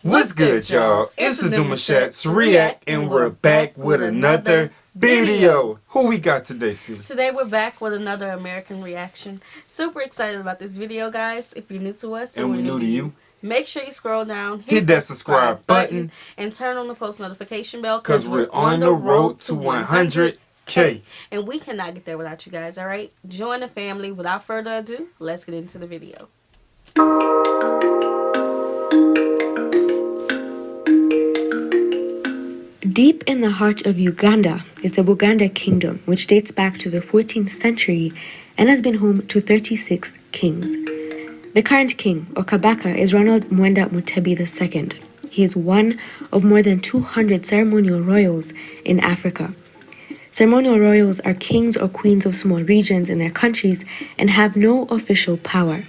What's good, y'all? It's the Demouchet REACT, and we're back with another video. Who we got today, Steve? Today we're back with another American reaction. Super excited about this video, guys. If you're new to us and we're new to you, make sure you scroll down, hit that subscribe button, and turn on the post notification bell because we're on the road to 100K. And we cannot get there without you guys, alright? Join the family. Without further ado, let's get into the video. Deep in the heart of Uganda is the Buganda Kingdom, which dates back to the 14th century and has been home to 36 kings. The current king, or Kabaka, is Ronald Mwenda Mutebi II. He is one of more than 200 ceremonial royals in Africa. Ceremonial royals are kings or queens of small regions in their countries and have no official power.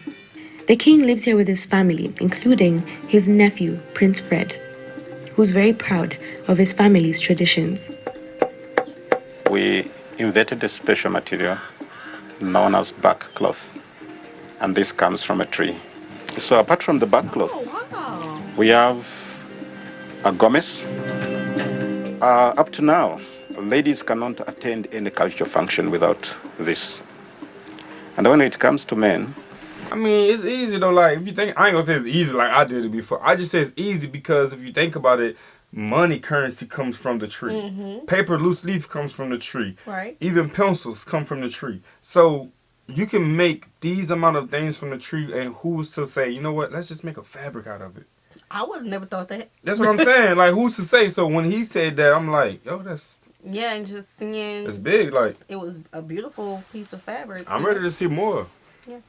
The king lives here with his family, including his nephew, Prince Fred, who's very proud of his family's traditions. We invented a special material known as back cloth, and this comes from a tree. So apart from the back cloth, we have a gomez. Up to now, ladies cannot attend any cultural function without this. And when it comes to men, I mean, it's easy though. Like, if you think, I ain't gonna say it's easy like I did it before. I just say it's easy because if you think about it, money currency comes from the tree. Paper, loose leaf comes from the tree. Right. Even pencils come from the tree. So you can make these amount of things from the tree, and who's to say, you know what, let's just make a fabric out of it. I would have never thought that. That's what I'm saying. Like, who's to say? So when he said that, I'm like, yo, that's... Yeah, and just seeing... It's big, like... It was a beautiful piece of fabric. I'm ready to see more. Yeah.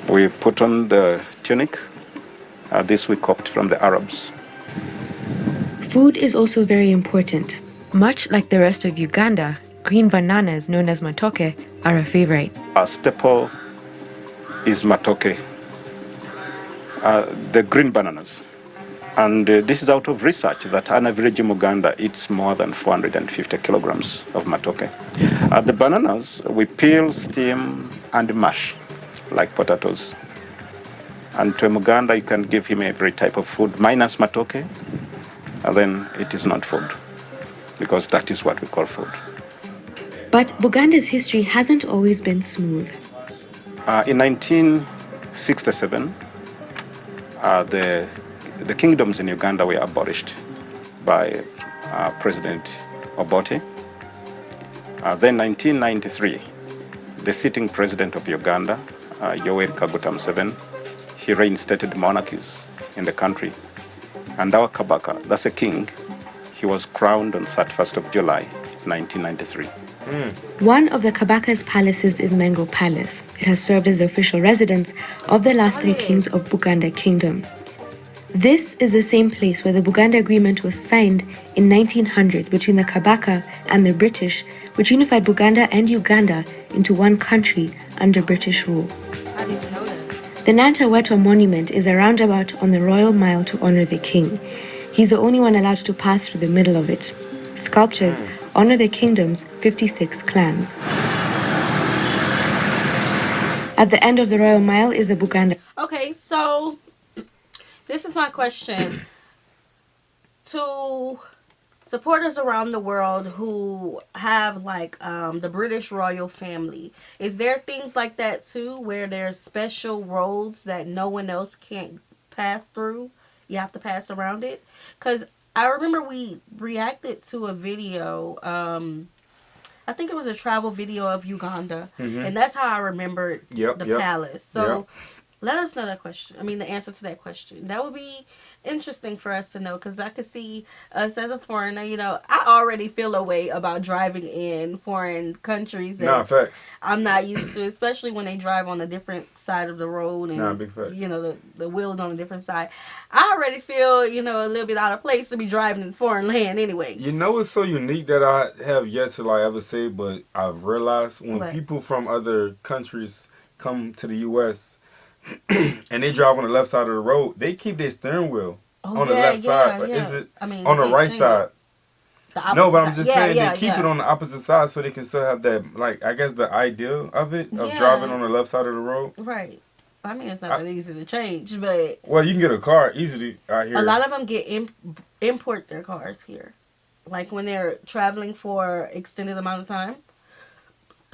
we put on the tunic. This we copied from the Arabs. Food is also very important. Much like the rest of Uganda, green bananas known as matoke are a favorite. Our staple is matoke, the green bananas. And this is out of research that an average in Uganda eats more than 450 kilograms of matoke. The bananas, we peel, steam, and mash like potatoes. And to a Muganda, you can give him every type of food minus matoke, and then it is not food, because that is what we call food. But Buganda's history hasn't always been smooth. In 1967, the kingdoms in Uganda were abolished by President Obote. Then 1993, the sitting president of Uganda, Yoweri Kaguta Museveni, he reinstated monarchies in the country. And our Kabaka, that's a king, he was crowned on 31st of July, 1993. One of the Kabaka's palaces is Mengo Palace. It has served as the official residence of the last three kings of Buganda Kingdom. This is the same place where the Buganda Agreement was signed in 1900 between the Kabaka and the British, which unified Buganda and Uganda into one country under British rule. I didn't know that. The Nantawetwa Monument is a roundabout on the Royal Mile to honor the king. He's the only one allowed to pass through the middle of it. Sculptures honor the kingdom's 56 clans. At the end of the Royal Mile is a Buganda. Okay, so this is my question to supporters around the world who have like the British royal family. Is there things like that too, where there's special roads that no one else can't pass through? You have to pass around it? Because I remember we reacted to a video, I think it was a travel video of Uganda, and that's how I remembered the palace. So let us know that question. I mean, the answer to that question. That would be interesting for us to know, because I could see us as a foreigner. You know, I already feel a way about driving in foreign countries that facts. I'm not used to, especially when they drive on a different side of the road and big fact. you know the wheels on a different side. I already feel, you know, a little bit out of place to be driving in foreign land anyway. You know what's so unique that I have yet to like ever say, but I've realized when people from other countries come to the U.S. and they drive on the left side of the road, they keep their steering wheel on the left side. Or is it on the right side? No, but I'm just saying they keep it on the opposite side so they can still have that, like, I guess the idea of it, of driving on the left side of the road. Right. I mean, it's not that easy to change, but well, you can get a car easily out here. a lot of them get import their cars here, like when they're traveling for extended amount of time.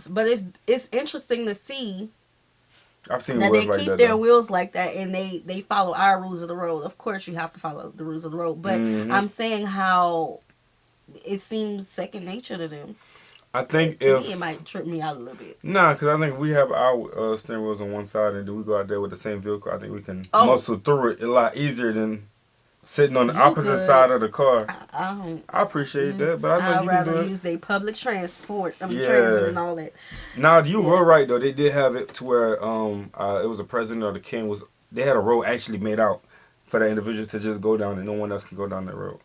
But it's interesting to see I've seen that wheels they like keep that, their though. wheels like that, and they follow our rules of the road. Of course, you have to follow the rules of the road, but I'm saying how it seems second nature to them. I think To if me, it might trip me out a little bit. nah, because I think we have our steering wheels on one side, and then we go out there with the same vehicle. I think we can Oh. muscle through it a lot easier than sitting on the You opposite could. side of the car. I don't. I appreciate that, but I know I'd you can do rather it. use their public transport, Yeah. transit and all that. Now you were right though. They did have it to where it was a president or the king was. They had a road actually made out for that individual to just go down, and no one else can go down that road.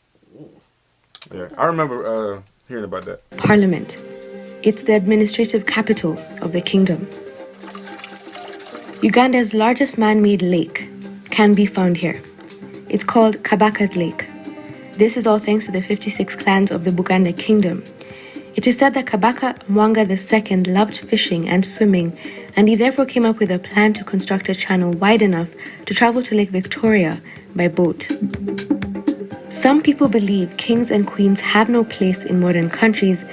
Yeah, I remember hearing about that. Parliament. It's the administrative capital of the kingdom. Uganda's largest man-made lake can be found here. It's called Kabaka's Lake. This is all thanks to the 56 clans of the Buganda kingdom. It is said that Kabaka Mwanga II loved fishing and swimming, and he therefore came up with a plan to construct a channel wide enough to travel to Lake Victoria by boat. Some people believe kings and queens have no place in modern countries,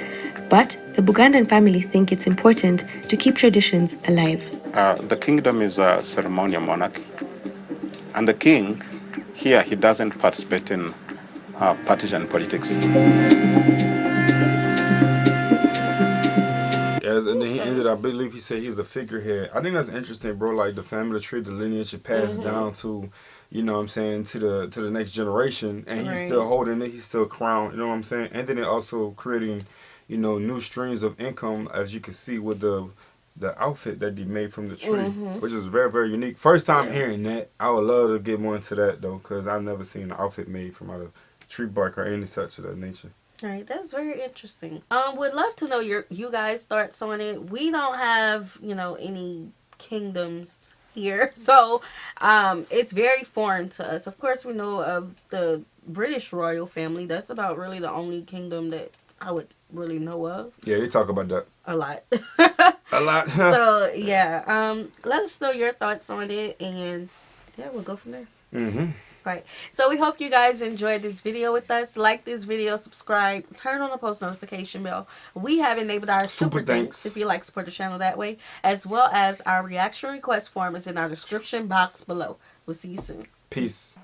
but the Bugandan family think it's important to keep traditions alive. The kingdom is a ceremonial monarchy. And the king, here, he doesn't participate in partisan politics. Yes, and then he ended, I believe he said he's a figurehead. I think that's interesting, bro. Like the family tree, the lineage it passed down to, you know what I'm saying, to the next generation. And he's still holding it, he's still crowned, you know what I'm saying? And then it also creating, you know, new streams of income, as you can see with the outfit that he made from the tree, which is very, very unique. First time hearing that. I would love to get more into that, though, because I've never seen an outfit made from out of tree bark or any such of that nature. Right, that's very interesting. Would love to know you guys' thoughts on it. We don't have, any kingdoms here, so it's very foreign to us. Of course, we know of the British royal family. That's about really the only kingdom that I would really know of. Yeah, they talk about that a lot. a lot. So yeah, let us know your thoughts on it, and yeah, we'll go from there. Right. So we hope you guys enjoyed this video with us. Like this video, subscribe, turn on the post notification bell. We have enabled our super thanks if you like to support the channel that way, as well as our reaction request form is in our description box below. We'll see you soon. Peace.